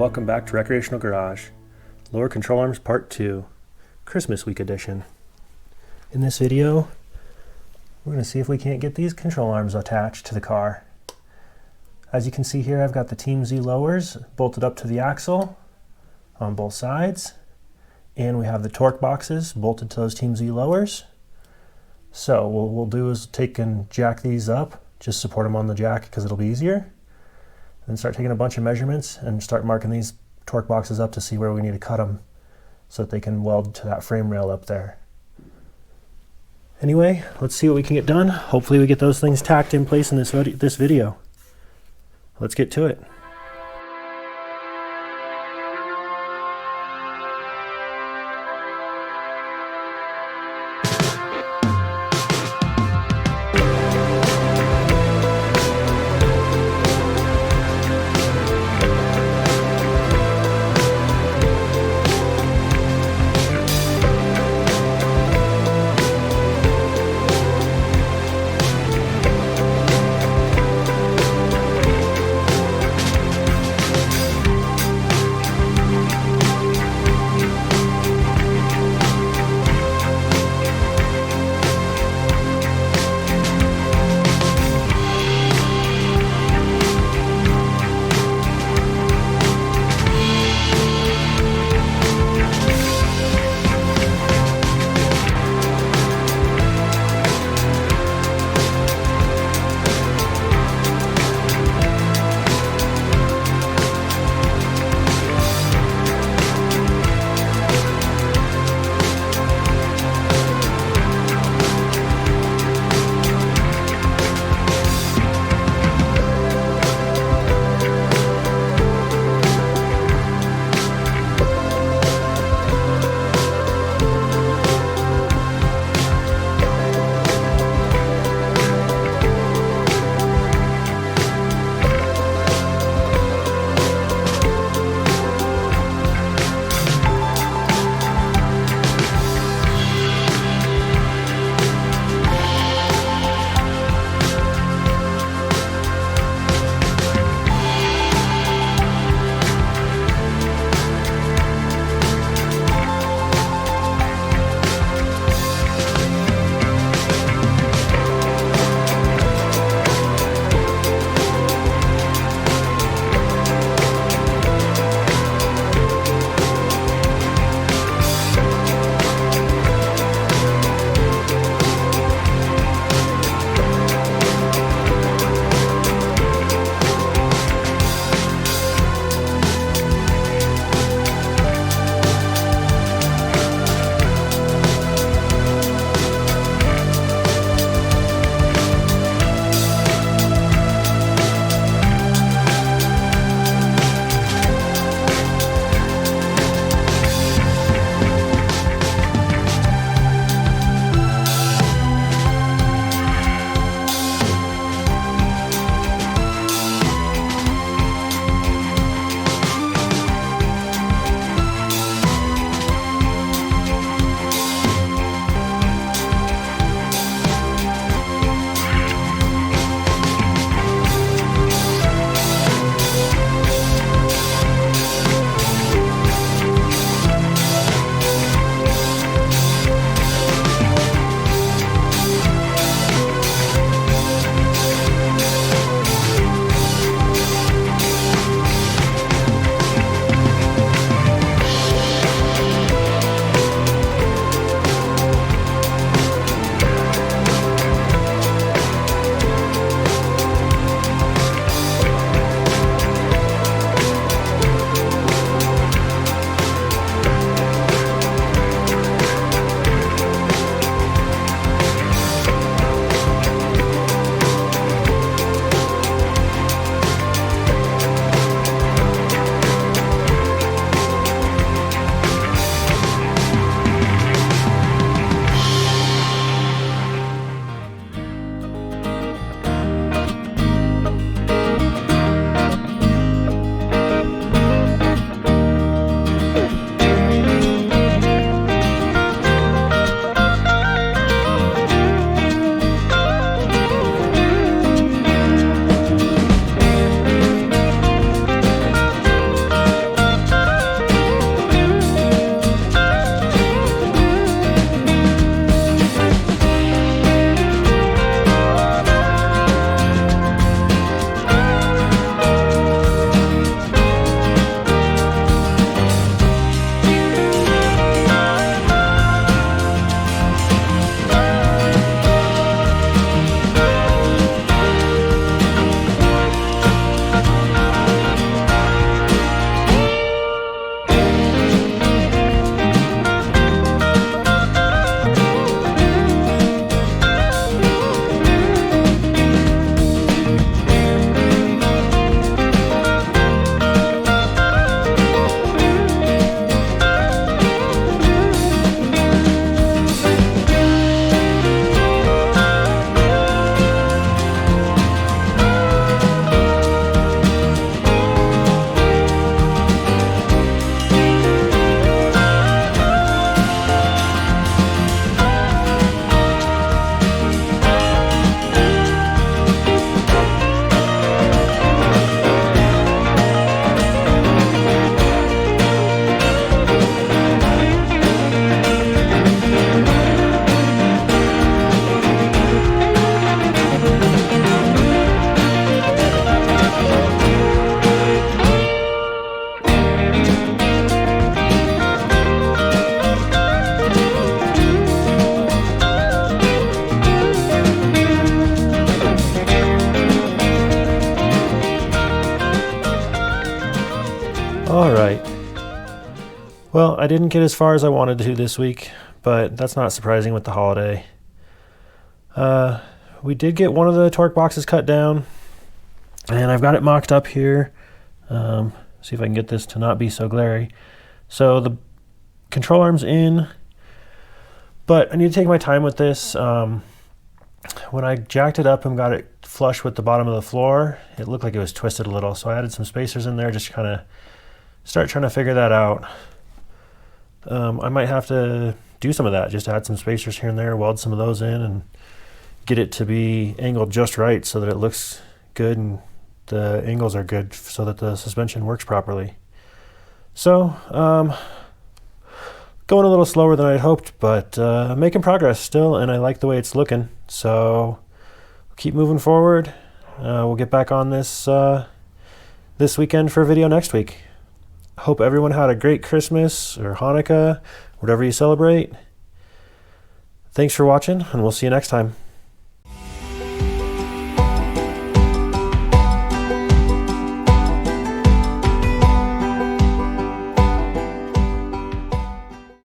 welcome back to Recreational Garage, Lower Control Arms Part 2, Christmas Week Edition. In this video, we're going to see if we can't get these control arms attached to the car. As you can see here, I've got the Team Z lowers bolted up to the axle on both sides, and we have the torque boxes bolted to those Team Z lowers. So what we'll do is take and jack these up, just support them on the jack because it'll be easier. Then start taking a bunch of measurements and start marking these torque boxes up to see where we need to cut them so that they can weld to that frame rail up there. Anyway, let's see what we can get done. Hopefully we get those things tacked in place in this video. Let's get to it. Well, I didn't get as far as I wanted to this week, but that's not surprising with the holiday. We did get one of the torque boxes cut down, and I've got it mocked up here. See if I can get this to not be so glary. So the control arm's in, but I need to take my time with this. When I jacked it up and got it flush with the bottom of the floor, it looked like it was twisted a little, so I added some spacers in there just to kind of start trying to figure that out. I might have to do some of that, just add some spacers here and there, weld some of those in, and get it to be angled just right so that it looks good and the angles are good so that the suspension works properly. So, going a little slower than I hoped, but making progress still, and I like the way it's looking. So, keep moving forward. We'll get back on this this weekend for a video next week. Hope everyone had a great Christmas or Hanukkah, whatever you celebrate. Thanks for watching, and we'll see you next time.